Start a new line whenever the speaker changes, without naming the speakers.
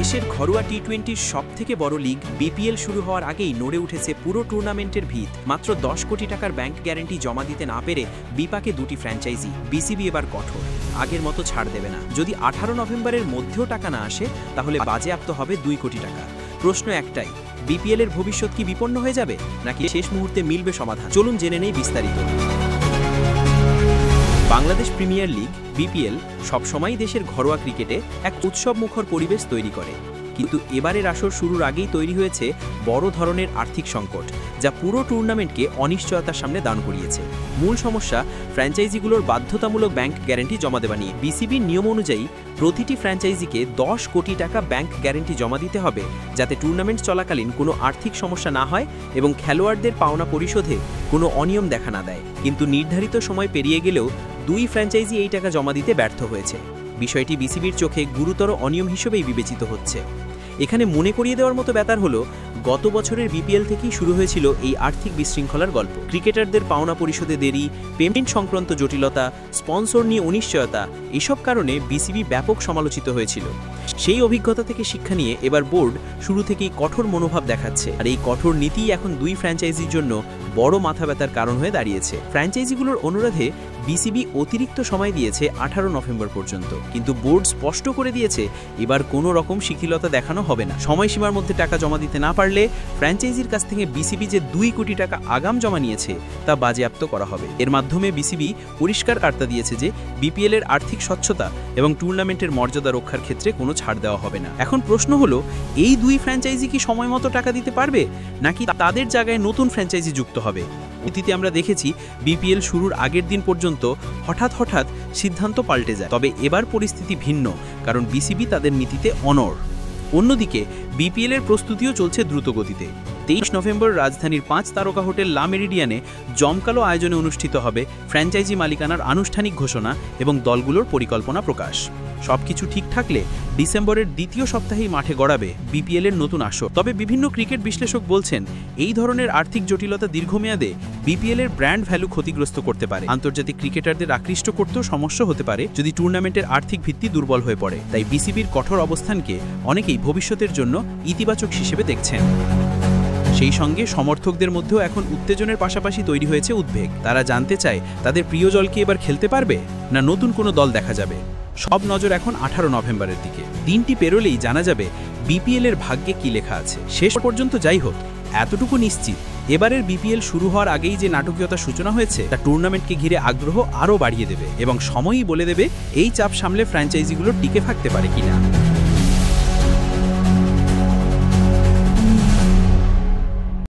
দেশের ঘরোয়া টি-20-র সবথেকে বড় লিগ বিপিএল শুরু হওয়ার আগেই নড়ে উঠেছে পুরো টুর্নামেন্টের ভিত। মাত্র 10 কোটি টাকার ব্যাংক গ্যারান্টি জমা দিতে না পেরে বিপাকে দুটি ফ্র্যাঞ্চাইজি। বিসিবি এবার কঠোর, আগের মতো ছাড় দেবে না। যদি 18 নভেম্বরের মধ্যেও টাকা না আসে তাহলে বাজেয়াপ্ত হবে 2 কোটি টাকা। প্রশ্ন একটাই, বিপিএল এর ভবিষ্যৎ কি বিপন্ন হয়ে যাবে নাকি শেষ মুহূর্তে মিলবে সমাধান? চলুন জেনে নেই বিস্তারিত। বাংলাদেশ প্রিমিয়ার লিগ বিপিএল সবসময় দেশের ঘরোয়া ক্রিকেটে এক উৎসব মুখর পরিবেশ তৈরি করে, কিন্তু এবারের আসর শুরুর আগেই তৈরি হয়েছে বড় ধরনের আর্থিক সংকট, যা পুরো টুর্নামেন্টকে অনিশ্চয়তার সামনে দাঁড় করিয়েছে। মূল সমস্যা ফ্র্যাঞ্চাইজিগুলোর বাধ্যতামূলক ব্যাংক গ্যারান্টি জমা দেওয়া নিয়ে। বিসিবির নিয়ম অনুযায়ী প্রতিটি ফ্র্যাঞ্চাইজিকে 10 কোটি টাকা ব্যাংক গ্যারান্টি জমা দিতে হবে, যাতে টুর্নামেন্ট চলাকালীন কোনো আর্থিক সমস্যা না হয় এবং খেলোয়াড়দের পাওনা পরিশোধে কোনো অনিয়ম দেখা না দেয়। কিন্তু নির্ধারিত সময় পেরিয়ে গেলেও 2 ফ্র্যাঞ্চাইজি এই টাকা জমা দিতে ব্যর্থ হয়েছে। বিষয়টি বিসিবির চোখে গুরুতর অনিয়ম হিসেবেই বিবেচিত হচ্ছে। এখানে মনে করিয়ে দেওয়ার মতো ব্যাপার হলো, গত বছরের বিপিএল থেকেই শুরু হয়েছিল এই আর্থিক বিশৃঙ্খলার গল্প। ক্রিকেটারদের পাওনা পরিশোধে দেরি, পেমেন্ট সংক্রান্ত জটিলতা, স্পন্সর নিয়ে অনিশ্চয়তা, এসব কারণে বিসিবি ব্যাপক সমালোচিত হয়েছিল। সেই অভিজ্ঞতা থেকে শিক্ষা নিয়ে এবার বোর্ড শুরু থেকেই কঠোর মনোভাব দেখাচ্ছে, আর এই কঠোর নীতিই এখন 2 ফ্র্যাঞ্চাইজির জন্য বড় মাথা ব্যথার কারণ হয়ে দাঁড়িয়েছে। ফ্র্যাঞ্চাইজিগুলোর অনুরোধে বিসিবি অতিরিক্ত সময় দিয়েছে 18 নভেম্বর পর্যন্ত, কিন্তু বোর্ড স্পষ্ট করে দিয়েছে এবার কোনো রকম শিথিলতা দেখানো হবে না। সময়সীমার মধ্যে টাকা জমা দিতে না পারলে ফ্র্যাঞ্চাইজির কাছ থেকে বিসিবি যে 2 কোটি টাকা আগাম জমা নিয়েছে তা বাজেয়াপ্ত করা হবে। এর মাধ্যমে বিসিবি পরিষ্কার বার্তা দিয়েছে যে বিপিএল এর আর্থিক স্বচ্ছতা এবং টুর্নামেন্টের মর্যাদা রক্ষার ক্ষেত্রে কোনো ছাড় দেওয়া হবে না। এখন প্রশ্ন হলো, এই 2 ফ্র্যাঞ্চাইজি কি সময় মতো টাকা দিতে পারবে নাকি তাদের জায়গায় নতুন ফ্র্যাঞ্চাইজি যুক্ত হবে? অতীতে আমরা দেখেছি বিপিএল শুরুর আগের দিন পর্যন্ত হঠাৎ সিদ্ধান্ত পাল্টে যায়। তবে এবার পরিস্থিতি ভিন্ন, কারণ বিসিবি তাদের নীতিতে অনড়। অন্যদিকে বিপিএল এর প্রস্তুতিও চলছে দ্রুত গতিতে। 23 নভেম্বর রাজধানীর 5 তারকা হোটেল লা মেরিডিয়ানে জমকালো আয়োজনে অনুষ্ঠিত হবে ফ্র্যাঞ্চাইজি মালিকানার আনুষ্ঠানিক ঘোষণা এবং দলগুলোর পরিকল্পনা প্রকাশ। সবকিছু ঠিক থাকলে ডিসেম্বরের দ্বিতীয় সপ্তাহেই মাঠে গড়াবে বিপিএল এর নতুন আসর। তবে বিভিন্ন ক্রিকেট বিশ্লেষক বলছেন, এই ধরনের আর্থিক জটিলতা দীর্ঘমেয়াদে বিপিএল এর ব্র্যান্ড ভ্যালু ক্ষতিগ্রস্ত করতে পারে। আন্তর্জাতিক ক্রিকেটারদের আকৃষ্ট করতেও সমস্যা হতে পারে যদি টুর্নামেন্টের আর্থিক ভিত্তি দুর্বল হয়ে পড়ে। তাই বিসিবির কঠোর অবস্থানকে অনেকেই ভবিষ্যতের জন্য ইতিবাচক হিসেবে দেখছেন। সেই সঙ্গে সমর্থকদের মধ্যেও এখন উত্তেজনের পাশাপাশি তৈরি হয়েছে উদ্বেগ। তারা জানতে চায় তাদের প্রিয় দল কি এবার খেলতে পারবে, না নতুন কোনো দল দেখা যাবে। সব নজর এখন 18 নভেম্বরের দিকে। দিনটি পেরোলেই জানা যাবে বিপিএল এর ভাগ্যে কি লেখা আছে। শেষ পর্যন্ত যাই হোক, এতটুকু নিশ্চিত, এবারের বিপিএল শুরু হওয়ার আগেই যে নাটকীয়তার সূচনা হয়েছে তা টুর্নামেন্টকে ঘিরে আগ্রহ আরও বাড়িয়ে দেবে এবং সময়ই বলে দেবে এই চাপ সামলে ফ্র্যাঞ্চাইজিগুলো টিকে থাকতে পারে কিনা।